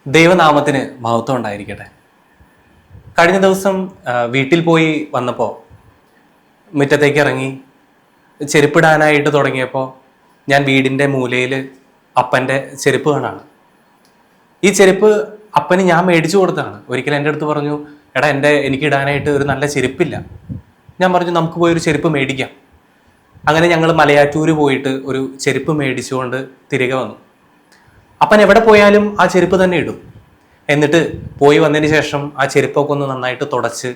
ദൈവനാമത്തിന് മഹത്വം ഉണ്ടായിരിക്കട്ടെ. കഴിഞ്ഞ ദിവസം വീട്ടിൽ പോയി വന്നപ്പോൾ മുറ്റത്തേക്ക് ഇറങ്ങി ചെരുപ്പിടാനായിട്ട് തുടങ്ങിയപ്പോൾ ഞാൻ വീടിൻ്റെ മൂലയിൽ അപ്പൻ്റെ ചെരുപ്പ് കാണാണ്. ഈ ചെരുപ്പ് അപ്പന് ഞാൻ മേടിച്ചു കൊടുത്തതാണ്. ഒരിക്കലും എൻ്റെ അടുത്ത് പറഞ്ഞു, എടാ എനിക്ക് ഇടാനായിട്ട് ഒരു നല്ല ചെരുപ്പില്ല. ഞാൻ പറഞ്ഞു, നമുക്ക് പോയി ഒരു ചെരുപ്പ് മേടിക്കാം. അങ്ങനെ ഞങ്ങൾ മലയാറ്റൂര് പോയിട്ട് ഒരു ചെരുപ്പ് മേടിച്ചുകൊണ്ട് തിരികെ വന്നു. അപ്പൻ എവിടെ പോയാലും ആ ചെരുപ്പ് തന്നെ ഇടും. എന്നിട്ട് പോയി വന്നതിന് ശേഷം ആ ചെരുപ്പൊക്കെ ഒന്ന് നന്നായിട്ട് തുടച്ച്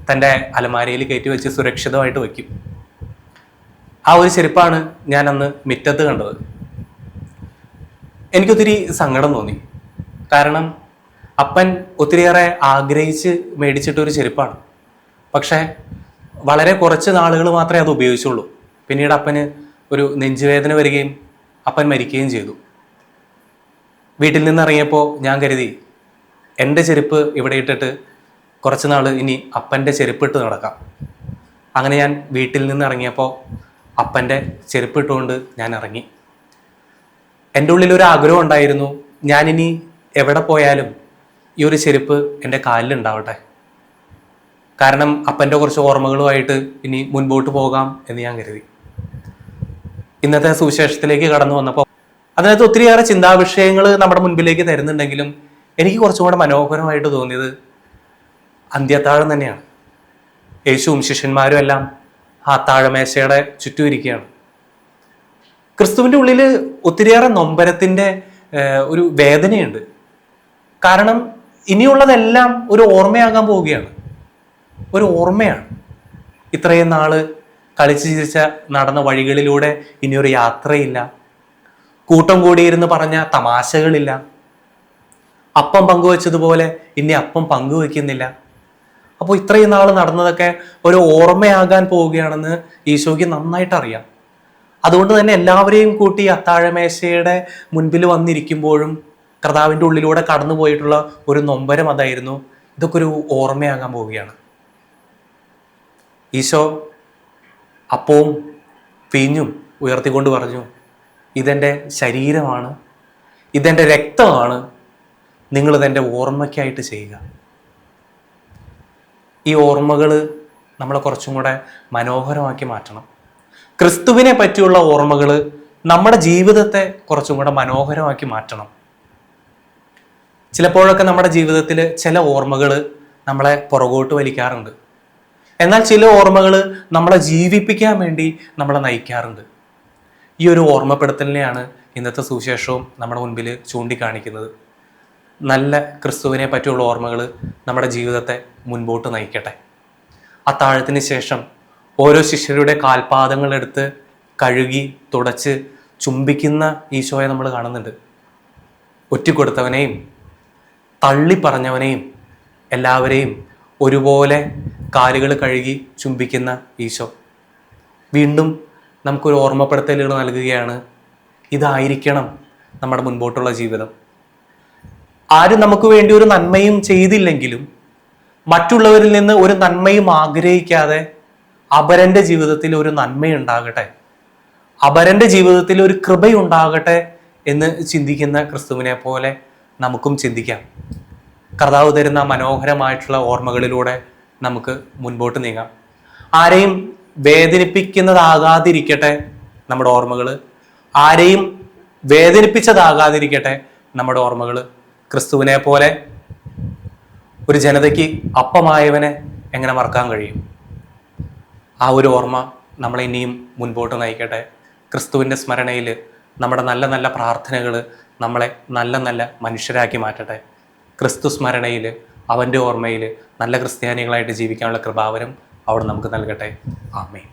തൻ്റെ അലമാരയിൽ കയറ്റി വെച്ച് സുരക്ഷിതമായിട്ട് വയ്ക്കും. ആ ഒരു ചെരുപ്പാണ് ഞാൻ അന്ന് മുറ്റത്ത് കണ്ടത്. എനിക്കൊത്തിരി സങ്കടം തോന്നി. കാരണം അപ്പൻ ഒത്തിരിയേറെ ആഗ്രഹിച്ച് മേടിച്ചിട്ടൊരു ചെരുപ്പാണ്. പക്ഷേ വളരെ കുറച്ച് നാളുകൾ മാത്രമേ അത് ഉപയോഗിച്ചുള്ളൂ. പിന്നീട് അപ്പന് ഒരു നെഞ്ചുവേദന വരികയും അപ്പൻ മരിക്കുകയും ചെയ്തു. വീട്ടിൽ നിന്നിറങ്ങിയപ്പോൾ ഞാൻ കരുതി, എൻ്റെ ചെരുപ്പ് ഇവിടെ ഇട്ടിട്ട് കുറച്ച് നാൾ ഇനി അപ്പൻ്റെ ചെരുപ്പിട്ട് നടക്കാം. അങ്ങനെ ഞാൻ വീട്ടിൽ നിന്ന് ഇറങ്ങിയപ്പോൾ അപ്പൻ്റെ ചെരുപ്പിട്ടുകൊണ്ട് ഞാൻ ഇറങ്ങി. എൻ്റെ ഉള്ളിലൊരു ആഗ്രഹം ഉണ്ടായിരുന്നു, ഞാനിനി എവിടെ പോയാലും ഈ ഒരു ചെരുപ്പ് എൻ്റെ കാലിലുണ്ടാവട്ടെ. കാരണം അപ്പൻ്റെ കുറച്ച് ഓർമ്മകളുമായിട്ട് ഇനി മുൻപോട്ട് പോകാം എന്ന് ഞാൻ കരുതി. ഇന്നത്തെ സുവിശേഷത്തിലേക്ക് കടന്നു വന്നപ്പോൾ അതിനകത്ത് ഒത്തിരിയേറെ ചിന്താവിഷയങ്ങൾ നമ്മുടെ മുൻപിലേക്ക് തരുന്നുണ്ടെങ്കിലും എനിക്ക് കുറച്ചും കൂടെ മനോഹരമായിട്ട് തോന്നിയത് അന്ത്യത്താഴം തന്നെയാണ്. യേശുവും ശിഷ്യന്മാരും എല്ലാം ആ താഴമേശയുടെ ചുറ്റും ഇരിക്കുകയാണ്. ക്രിസ്തുവിൻ്റെ ഉള്ളിൽ ഒത്തിരിയേറെ നൊമ്പരത്തിൻ്റെ ഒരു വേദനയുണ്ട്. കാരണം ഇനിയുള്ളതെല്ലാം ഒരു ഓർമ്മയാകാൻ പോവുകയാണ്. ഒരു ഓർമ്മയാണ്. ഇത്രയും നാള് കളിച്ച് ചിരിച്ച നടന്ന വഴികളിലൂടെ ഇനിയൊരു യാത്രയില്ല. കൂട്ടം കൂടിയിരുന്ന് പറഞ്ഞ തമാശകളില്ല. അപ്പം പങ്കുവെച്ചതുപോലെ ഇനി അപ്പം പങ്കുവെക്കുന്നില്ല. അപ്പോൾ ഇത്രയും നാൾ നടന്നതൊക്കെ ഒരു ഓർമ്മയാകാൻ പോവുകയാണെന്ന് ഈശോയ്ക്ക് നന്നായിട്ട് അറിയാം. അതുകൊണ്ട് തന്നെ എല്ലാവരെയും കൂട്ടി അത്താഴമേശയുടെ മുൻപിൽ വന്നിരിക്കുമ്പോഴും കർത്താവിൻ്റെ ഉള്ളിലൂടെ കടന്നു പോയിട്ടുള്ള ഒരു നൊമ്പരം അതായിരുന്നു, ഇതൊക്കെ ഒരു ഓർമ്മയാകാൻ പോവുകയാണ്. ഈശോ അപ്പവും വീഞ്ഞും ഉയർത്തിക്കൊണ്ട് പറഞ്ഞു, ഇതെൻ്റെ ശരീരമാണ്, ഇതെൻ്റെ രക്തമാണ്, നിങ്ങളിതെൻ്റെ ഓർമ്മയ്ക്കായിട്ട് ചെയ്യുക. ഈ ഓർമ്മകൾ നമ്മളെ കുറച്ചും കൂടെ മനോഹരമാക്കി മാറ്റണം. ക്രിസ്തുവിനെ പറ്റിയുള്ള ഓർമ്മകൾ നമ്മുടെ ജീവിതത്തെ കുറച്ചും കൂടെ മനോഹരമാക്കി മാറ്റണം. ചിലപ്പോഴൊക്കെ നമ്മുടെ ജീവിതത്തിൽ ചില ഓർമ്മകൾ നമ്മളെ പുറകോട്ട് വലിക്കാറുണ്ട്. എന്നാൽ ചില ഓർമ്മകൾ നമ്മളെ ജീവിപ്പിക്കാൻ വേണ്ടി നമ്മളെ നയിക്കാറുണ്ട്. ഈ ഒരു ഓർമ്മപ്പെടുത്തലിനെയാണ് ഇന്നത്തെ സുവിശേഷവും നമ്മുടെ മുൻപിൽ ചൂണ്ടിക്കാണിക്കുന്നത്. നല്ല ക്രിസ്തുവിനെ പറ്റിയുള്ള ഓർമ്മകൾ നമ്മുടെ ജീവിതത്തെ മുൻപോട്ട് നയിക്കട്ടെ. അത്താഴത്തിന് ശേഷം ഓരോ ശിഷ്യരുടെ കാൽപാദങ്ങളെടുത്ത് കഴുകി തുടച്ച് ചുംബിക്കുന്ന ഈശോയെ നമ്മൾ കാണുന്നുണ്ട്. ഒറ്റിക്കൊടുത്തവനെയും തള്ളിപ്പറഞ്ഞവനെയും എല്ലാവരെയും ഒരുപോലെ കാലുകൾ കഴുകി ചുംബിക്കുന്ന ഈശോ വീണ്ടും നമുക്കൊരു ഓർമ്മപ്പെടുത്തലുകൾ നൽകുകയാണ്. ഇതായിരിക്കണം നമ്മുടെ മുൻപോട്ടുള്ള ജീവിതം. ആരും നമുക്ക് വേണ്ടി ഒരു നന്മയും ചെയ്തില്ലെങ്കിലും മറ്റുള്ളവരിൽ നിന്ന് ഒരു നന്മയും ആഗ്രഹിക്കാതെ അപരന്റെ ജീവിതത്തിൽ ഒരു നന്മയുണ്ടാകട്ടെ, അപരന്റെ ജീവിതത്തിൽ ഒരു കൃപയുണ്ടാകട്ടെ എന്ന് ചിന്തിക്കുന്ന ക്രിസ്തുവിനെ പോലെ നമുക്കും ചിന്തിക്കാം. കർത്താവ് തരുന്ന മനോഹരമായിട്ടുള്ള ഓർമ്മകളിലൂടെ നമുക്ക് മുൻപോട്ട് നീങ്ങാം. ആരെയും വേദനിപ്പിക്കുന്നതാകാതിരിക്കട്ടെ നമ്മുടെ ഓർമ്മകൾ, ആരെയും വേദനിപ്പിച്ചതാകാതിരിക്കട്ടെ നമ്മുടെ ഓർമ്മകൾ. ക്രിസ്തുവിനെ പോലെ ഒരു ജനതയ്ക്ക് അപ്പമായവനെ എങ്ങനെ മറക്കാൻ കഴിയും? ആ ഒരു ഓർമ്മ നമ്മളെ ഇനിയും മുൻപോട്ട് നയിക്കട്ടെ. ക്രിസ്തുവിൻ്റെ സ്മരണയിൽ നമ്മുടെ നല്ല നല്ല പ്രാർത്ഥനകൾ നമ്മളെ നല്ല നല്ല മനുഷ്യരാക്കി മാറ്റട്ടെ. ക്രിസ്തു സ്മരണയിൽ, അവൻ്റെ ഓർമ്മയിൽ നല്ല ക്രിസ്ത്യാനികളായിട്ട് ജീവിക്കാനുള്ള കൃപാവരം അവിടെ നമുക്ക് നൽകട്ടെ. ആമേൻ.